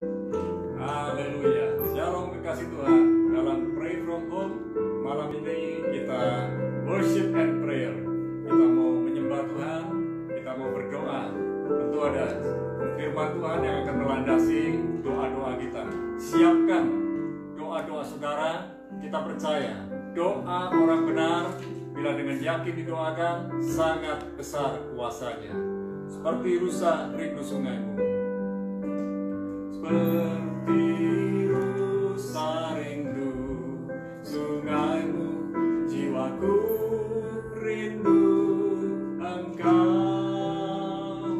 Haleluya. Shalom kekasih Tuhan. Dalam Pray From Home malam ini kita worship and prayer. Kita mau menyembah Tuhan, kita mau berdoa. Tentu ada firman Tuhan yang akan melandasi doa-doa kita. Siapkan doa-doa saudara. Kita percaya doa orang benar bila dengan yakin didoakan sangat besar kuasanya. Seperti rusa rindu sungaimu. Seperti rusa rindu sungaimu, jiwaku rindu Engkau.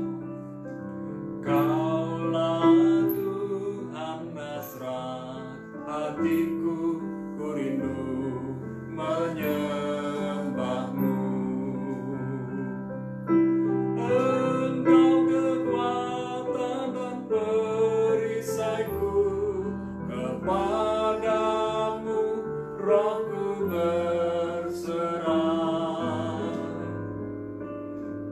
Kaulah Tuhan Nasrat, hatiku ku rindu menyembahmu. Engkau kekuatan dan perisaiku, kepadamu rohku berserah.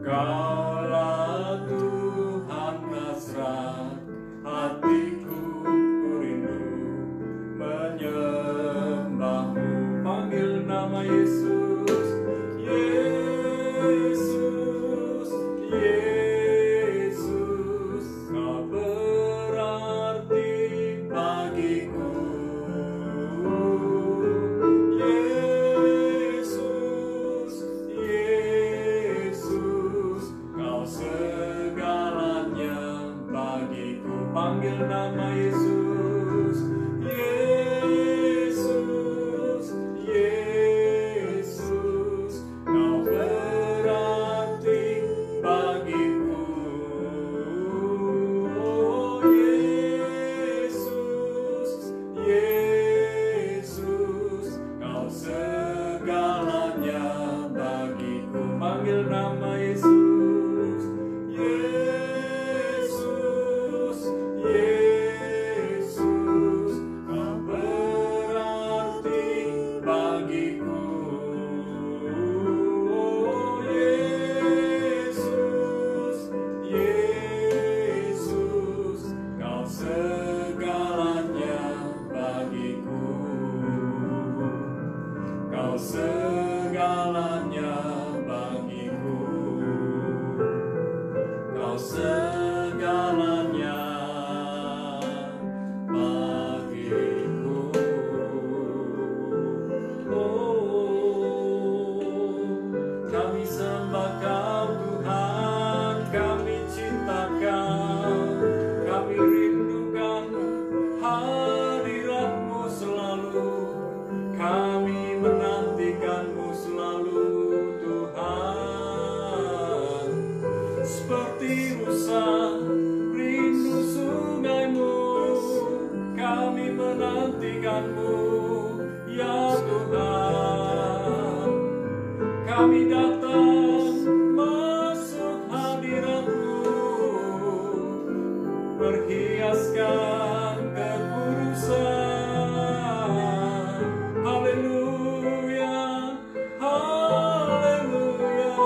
Kaulah Tuhan Nasrat, hatiku ku rindu menyembahmu. Panggil nama Yesus, Yesus, Yesus, Kau berarti bagiku. Yesus, Yesus, Kau segalanya bagiku. Panggil nama Yesus, Yesus, Yesus, Kau berarti bagiku. Oh, Yesus, Yesus, Kau segalanya bagiku. Panggil nama Yesus, Yesus, Yesus, Kau berarti bagiku. Oh, Yesus, Yesus, Kau segalanya bagiku. Kau segalanya bagiku. Kau segalanya bagiku. Oh, kami sembah Kau Tuhan, kami cinta Kau, kami rindukan hadirat-Mu selalu, kami menantikan-Mu selalu Tuhan. Seperti rusa rindu sungaimu, kami menantikan-Mu ya Tuhan. Kami datang masuk hadirat-Mu, berhiaskan kekudusan. Haleluya, haleluya.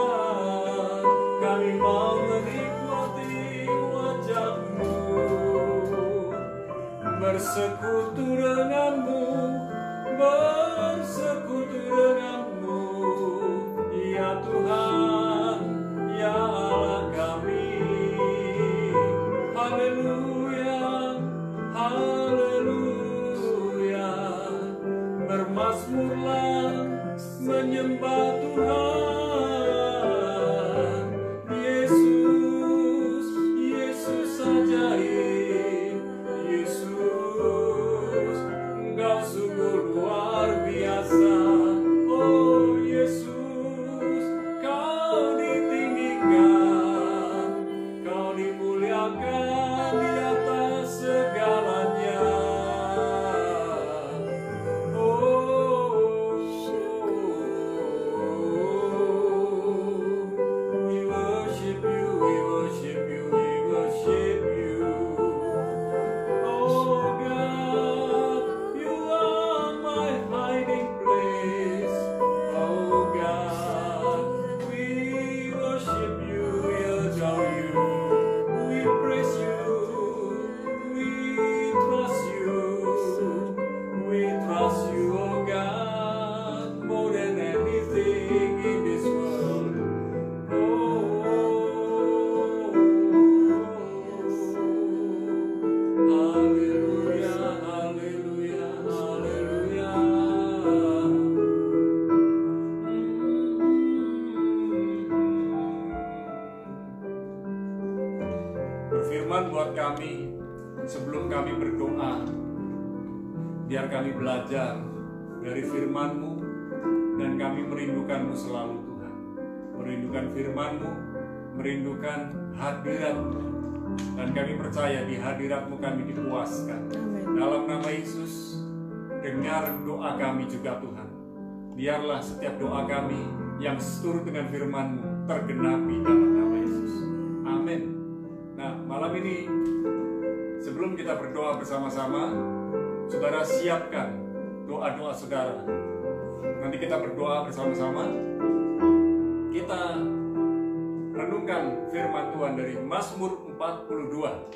Kami mau menikmati wajah-Mu, bersekutu dengan-Mu, bersekutu dengan-Mu ya Tuhan, ya Allah kami. Haleluya, haleluya. Bermazmurlah menyembah Tuhan. Yesus, Yesus ajaib. Yesus, Engkau sungguh luar biasa. Oh Yesus, Kau ditinggikan, Kau dimuliakan di atas segalanya. Oh, haleluya, haleluya, haleluya. Berfirman buat kami sebelum kami berdoa, biar kami belajar dari firman-Mu dan kami merindukan-Mu selalu Tuhan. Merindukan firman-Mu, merindukan hadirat-Mu, dan kami percaya di hadirat-Mu kami dipuaskan. Amin. Dalam nama Yesus, dengar doa kami juga Tuhan. Biarlah setiap doa kami yang seturut dengan firman-Mu tergenapi dalam nama Yesus. Amin. Nah, malam ini sebelum kita berdoa bersama-sama, saudara siapkan doa-doa saudara. Nanti kita berdoa bersama-sama. Kita renungkan firman Tuhan dari Mazmur 42.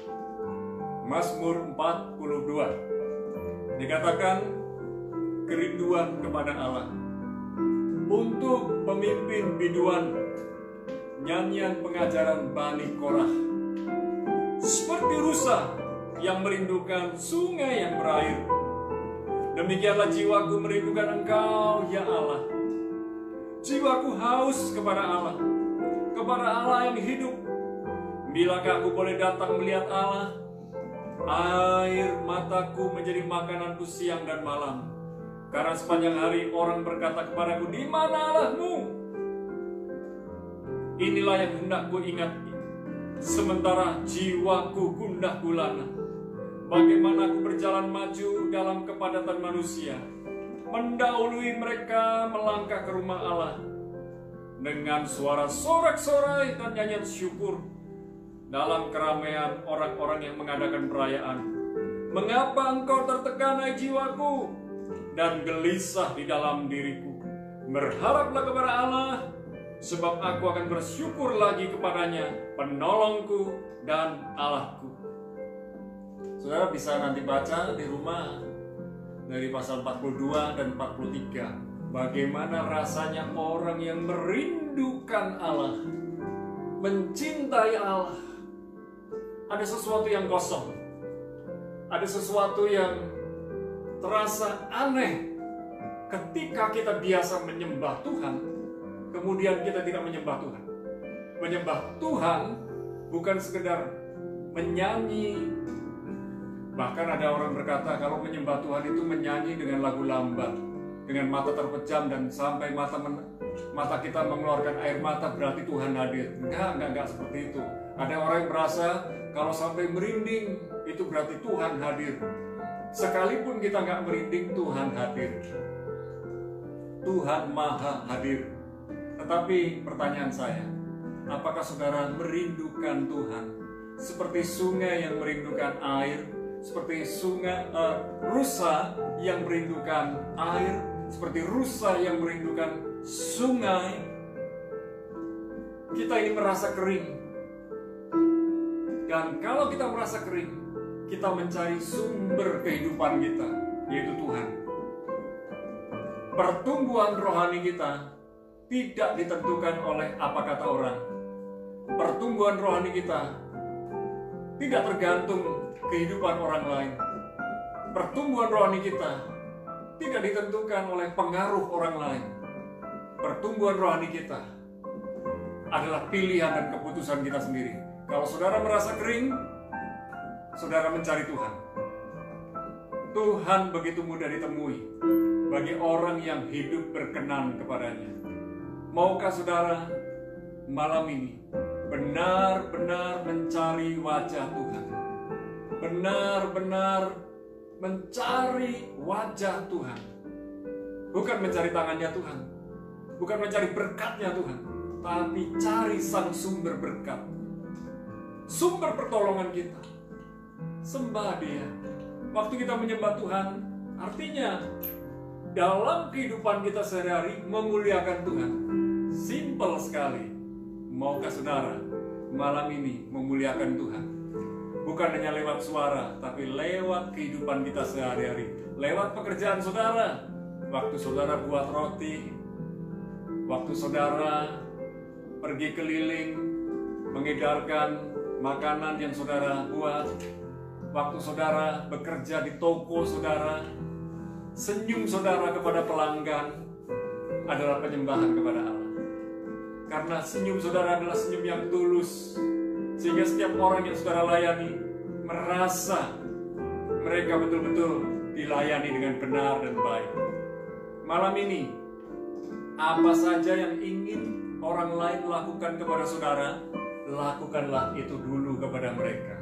Mazmur 42. Dikatakan kerinduan kepada Allah. Untuk pemimpin biduan, nyanyian pengajaran Bani Korah. Seperti rusa yang merindukan sungai yang berair, demikianlah jiwaku merindukan Engkau, ya Allah. Jiwaku haus kepada Allah yang hidup. Bilakah aku boleh datang melihat Allah? Air mataku menjadi makananku siang dan malam. Karena sepanjang hari orang berkata kepadaku, di mana Allahmu? Inilah yang hendak ku ingat, sementara jiwaku gundah gulana. Bagaimana aku berjalan maju dalam kepadatan manusia, mendahului mereka melangkah ke rumah Allah dengan suara sorak-sorai dan nyanyian syukur dalam keramaian orang-orang yang mengadakan perayaan. Mengapa engkau tertekan, hai jiwaku, dan gelisah di dalam diriku? Berharaplah kepada Allah, sebab aku akan bersyukur lagi kepadanya, penolongku dan Allahku. Saudara bisa nanti baca di rumah dari pasal 42 dan 43. Bagaimana rasanya orang yang merindukan Allah, mencintai Allah. Ada sesuatu yang kosong, ada sesuatu yang terasa aneh ketika kita biasa menyembah Tuhan, kemudian kita tidak menyembah Tuhan. Menyembah Tuhan bukan sekedar menyanyi. Bahkan ada orang berkata kalau menyembah Tuhan itu menyanyi dengan lagu lambat, dengan mata terpejam dan sampai mata kita mengeluarkan air mata, berarti Tuhan hadir. Enggak seperti itu. Ada orang yang merasa kalau sampai merinding itu berarti Tuhan hadir. Sekalipun kita nggak merinding, Tuhan hadir. Tuhan maha hadir. Tetapi pertanyaan saya, apakah saudara merindukan Tuhan seperti sungai yang merindukan air, seperti rusa yang merindukan air, seperti rusa yang merindukan sungai? Kita ini merasa kering. Dan kalau kita merasa kering, kita mencari sumber kehidupan kita, yaitu Tuhan. Pertumbuhan rohani kita tidak ditentukan oleh apa kata orang. Pertumbuhan rohani kita tidak tergantung kehidupan orang lain. Pertumbuhan rohani kita tidak ditentukan oleh pengaruh orang lain. Pertumbuhan rohani kita adalah pilihan dan keputusan kita sendiri. Kalau saudara merasa kering, saudara mencari Tuhan. Tuhan begitu mudah ditemui bagi orang yang hidup berkenan kepadanya. Maukah saudara malam ini benar-benar mencari wajah Tuhan? Benar-benar mencari wajah Tuhan. Bukan mencari tangannya Tuhan, bukan mencari berkatnya Tuhan, tapi cari sang sumber berkat, sumber pertolongan kita. Sembah Dia. Waktu kita menyembah Tuhan, artinya dalam kehidupan kita sehari-hari memuliakan Tuhan. Simple sekali. Maukah saudara malam ini memuliakan Tuhan? Bukan hanya lewat suara, tapi lewat kehidupan kita sehari-hari. Lewat pekerjaan saudara. Waktu saudara buat roti, waktu saudara pergi keliling mengedarkan makanan yang saudara buat, waktu saudara bekerja di toko saudara, senyum saudara kepada pelanggan adalah penyembahan kepada Allah. Karena senyum saudara adalah senyum yang tulus, sehingga setiap orang yang saudara layani merasa mereka betul-betul dilayani dengan benar dan baik. Malam ini, apa saja yang ingin orang lain lakukan kepada saudara, lakukanlah itu dulu kepada mereka.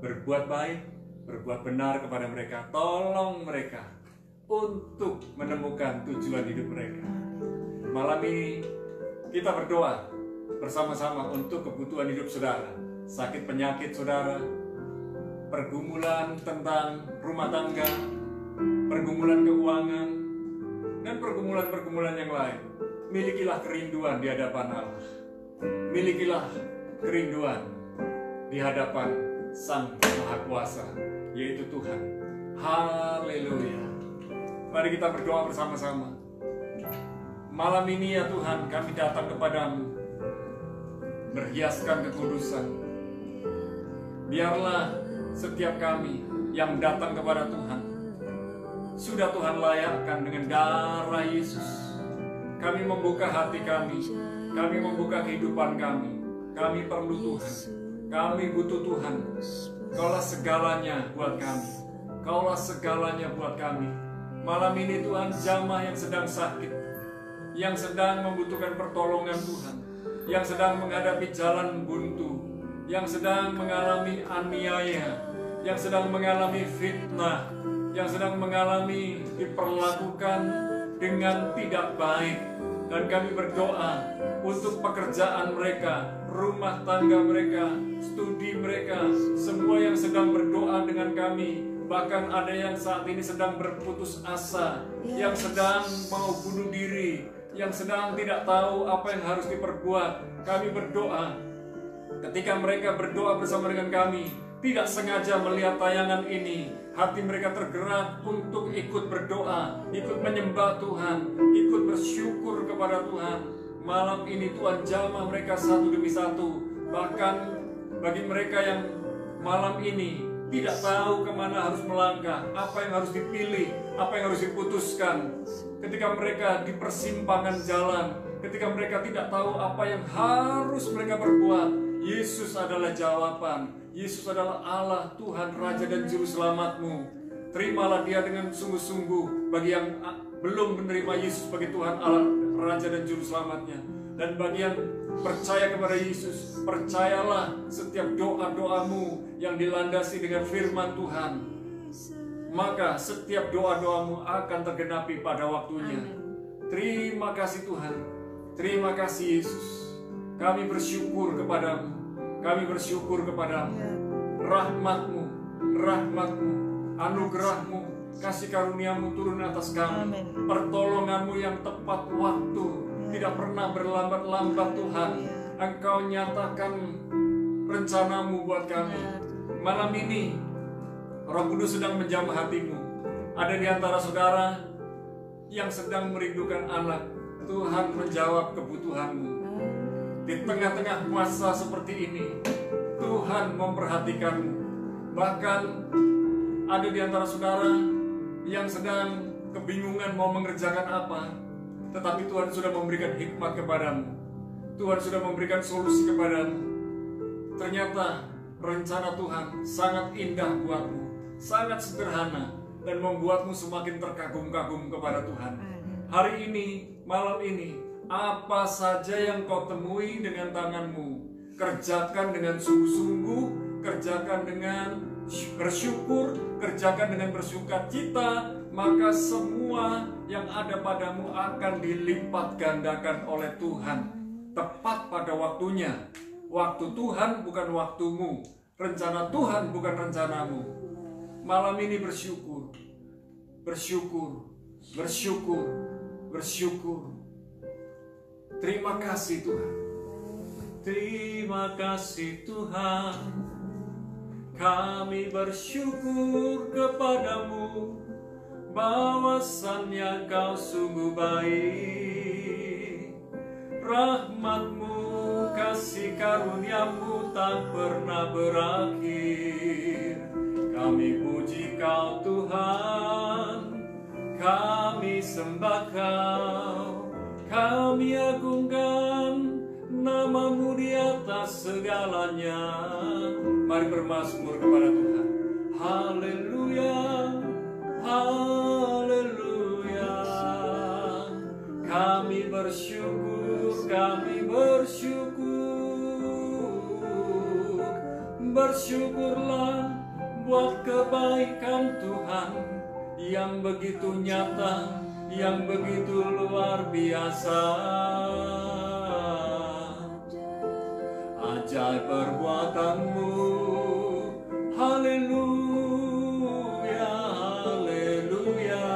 Berbuat baik, berbuat benar kepada mereka. Tolong mereka untuk menemukan tujuan hidup mereka. Malam ini kita berdoa bersama-sama untuk kebutuhan hidup saudara. Sakit penyakit saudara, pergumulan tentang rumah tangga, pergumulan keuangan, dan pergumulan-pergumulan yang lain. Milikilah kerinduan di hadapan Allah. Milikilah kerinduan di hadapan Sang Maha Kuasa, yaitu Tuhan. Haleluya. Mari kita berdoa bersama-sama. Malam ini ya Tuhan, kami datang kepadamu, berhiaskan kekudusan. Biarlah setiap kami yang datang kepada Tuhan, sudah Tuhan layakkan dengan darah Yesus. Kami membuka hati kami membuka kehidupan kami perlu Tuhan, kami butuh Tuhan. Kaulah segalanya buat kami, Kaulah segalanya buat kami. Malam ini Tuhan, jamaah yang sedang sakit, yang sedang membutuhkan pertolongan Tuhan, yang sedang menghadapi jalan buntu, yang sedang mengalami aniaya, yang sedang mengalami fitnah, yang sedang mengalami diperlakukan dengan tidak baik. Dan kami berdoa untuk pekerjaan mereka, rumah tangga mereka, studi mereka, semua yang sedang berdoa dengan kami. Bahkan ada yang saat ini sedang berputus asa, yang sedang mau bunuh diri, yang sedang tidak tahu apa yang harus diperbuat. Kami berdoa, ketika mereka berdoa bersama dengan kami, tidak sengaja melihat tayangan ini, hati mereka tergerak untuk ikut berdoa, ikut menyembah Tuhan, ikut bersyukur kepada Tuhan. Malam ini Tuhan jamah mereka satu demi satu. Bahkan bagi mereka yang malam ini tidak tahu kemana harus melangkah, apa yang harus dipilih, apa yang harus diputuskan. Ketika mereka di persimpangan jalan, ketika mereka tidak tahu apa yang harus mereka perbuat, Yesus adalah jawaban. Yesus adalah Allah, Tuhan, Raja dan Juru Selamatmu. Terimalah Dia dengan sungguh-sungguh. Bagi yang belum menerima Yesus sebagai Tuhan, Allah, Raja dan Juru Selamatnya. Dan bagi yang percaya kepada Yesus, percayalah setiap doa-doamu yang dilandasi dengan firman Tuhan. Maka setiap doa-doamu akan tergenapi pada waktunya. Terima kasih Tuhan. Terima kasih Yesus. Kami bersyukur kepadamu. Kami bersyukur kepadamu. Rahmat-Mu, rahmat-Mu, anugerah-Mu, kasih karuniamu turun atas kami. Pertolongan-Mu yang tepat waktu, tidak pernah berlambat-lambat Tuhan. Engkau nyatakan rencana-Mu buat kami. Malam ini Roh Kudus sedang menjamah hatimu. Ada di antara saudara yang sedang merindukan anak. Tuhan menjawab kebutuhanmu. Di tengah-tengah masa seperti ini, Tuhan memperhatikanmu. Bahkan ada di antara saudara yang sedang kebingungan mau mengerjakan apa, tetapi Tuhan sudah memberikan hikmat kepadamu. Tuhan sudah memberikan solusi kepadamu. Ternyata rencana Tuhan sangat indah buatmu, sangat sederhana, dan membuatmu semakin terkagum-kagum kepada Tuhan. Hari ini, malam ini, apa saja yang kau temui dengan tanganmu, kerjakan dengan sungguh-sungguh, kerjakan dengan bersyukur, kerjakan dengan bersukacita, maka semua yang ada padamu akan dilipat gandakan oleh Tuhan. Tepat pada waktunya. Waktu Tuhan bukan waktumu, rencana Tuhan bukan rencanamu. Malam ini bersyukur, bersyukur, bersyukur, bersyukur. Terima kasih Tuhan. Terima kasih Tuhan. Kami bersyukur kepadamu, bahwasannya Kau sungguh baik. Rahmat-Mu, kasih karuniamu tak pernah berakhir. Kami puji Kau Tuhan, kami sembah Kau, kami agungkan nama-Mu di atas segalanya. Mari bermazmur kepada Tuhan. Haleluya, haleluya. Kami bersyukur, kami bersyukur. Bersyukurlah buat kebaikan Tuhan yang begitu nyata, yang begitu luar biasa. Ajaib perbuatan-Mu, haleluya, haleluya.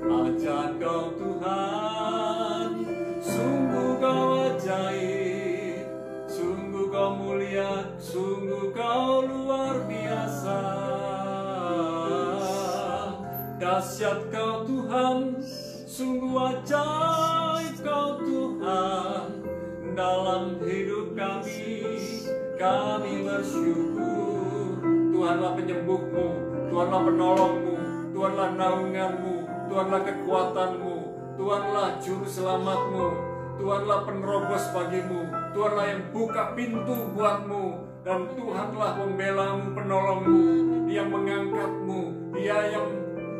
Ajaib Kau Tuhan, sungguh Kau ajaib, sungguh Kau mulia, sungguh Kau luar biasa. Dahsyat Kau Tuhan, sungguh ajaib Kau Tuhan. Dalam hidup kami bersyukur. Tuhanlah penyembuh-Mu, Tuhanlah penolong-Mu, Tuhanlah naungan-Mu, Tuhanlah kekuatan-Mu, Tuhanlah juru selamat-Mu, Tuhanlah penerobos bagimu, Tuhanlah yang buka pintu buat-Mu, dan Tuhanlah pembela-Mu, penolong-Mu, yang mengangkat-Mu, Dia yang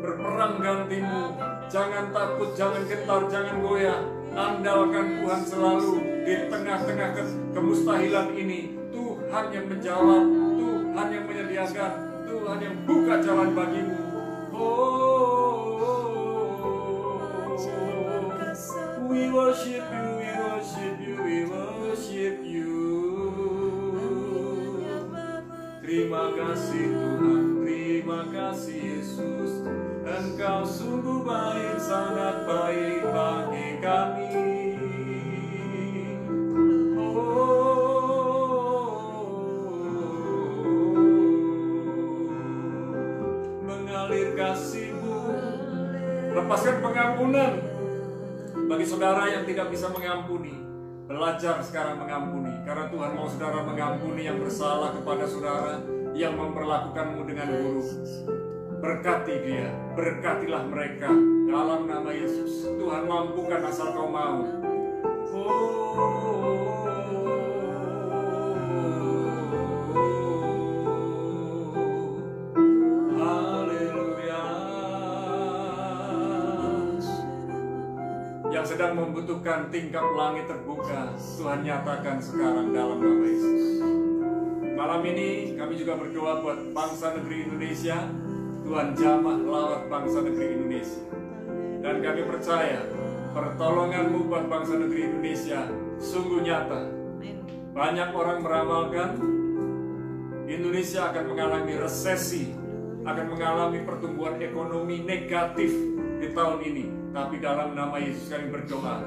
berperang ganti-Mu. Jangan takut, jangan gentar, jangan goyah. Andalkan Tuhan selalu di tengah-tengah kemustahilan ini. Tuhan yang menjawab, Tuhan yang menyediakan, Tuhan yang buka jalan bagimu. We worship You, we worship You, we worship You. Terima kasih Tuhan, terima kasih Yesus. Engkau sungguh baik, sangat baik bagi kami. Mengalir kasih-Mu, lepaskan pengampunan bagi saudara yang tidak bisa mengampuni. Belajar sekarang mengampuni, karena Tuhan mau saudara mengampuni yang bersalah kepada saudara, yang memperlakukanmu dengan buruk. Berkati dia, berkatilah mereka dalam nama Yesus. Tuhan mampukan asal Kau mau. Haleluya. Yang sedang membutuhkan tingkap langit terbuka, Tuhan nyatakan sekarang dalam nama Yesus. Malam ini kami juga berdoa buat bangsa negeri Indonesia. Tuhan jamah lawat bangsa negeri Indonesia. Dan kami percaya pertolongan-Mu buat bangsa negeri Indonesia sungguh nyata. Banyak orang meramalkan Indonesia akan mengalami resesi, akan mengalami pertumbuhan ekonomi negatif di tahun ini. Tapi dalam nama Yesus kami berdoa,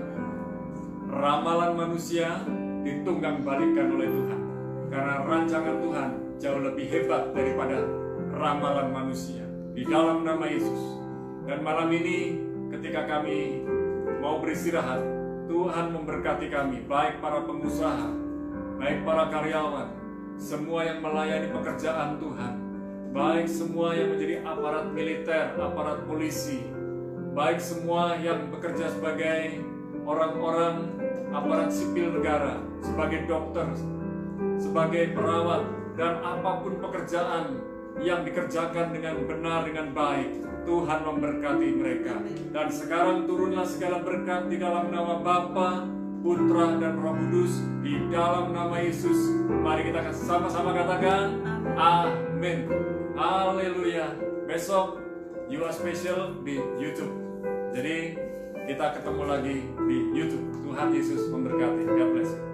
ramalan manusia ditunggang balikkan oleh Tuhan. Karena rancangan Tuhan jauh lebih hebat daripada ramalan manusia. Di dalam nama Yesus. Dan malam ini ketika kami mau beristirahat, Tuhan memberkati kami, baik para pengusaha, baik para karyawan, semua yang melayani pekerjaan Tuhan, baik semua yang menjadi aparat militer, aparat polisi, baik semua yang bekerja sebagai orang-orang aparat sipil negara, sebagai dokter, sebagai perawat, dan apapun pekerjaan yang dikerjakan dengan benar, dengan baik. Tuhan memberkati mereka. Dan sekarang turunlah segala berkat di dalam nama Bapa, Putra, dan Roh Kudus, di dalam nama Yesus. Mari kita sama-sama katakan amin. Haleluya. Besok You Are Special di YouTube. Jadi kita ketemu lagi di YouTube. Tuhan Yesus memberkati. God bless you.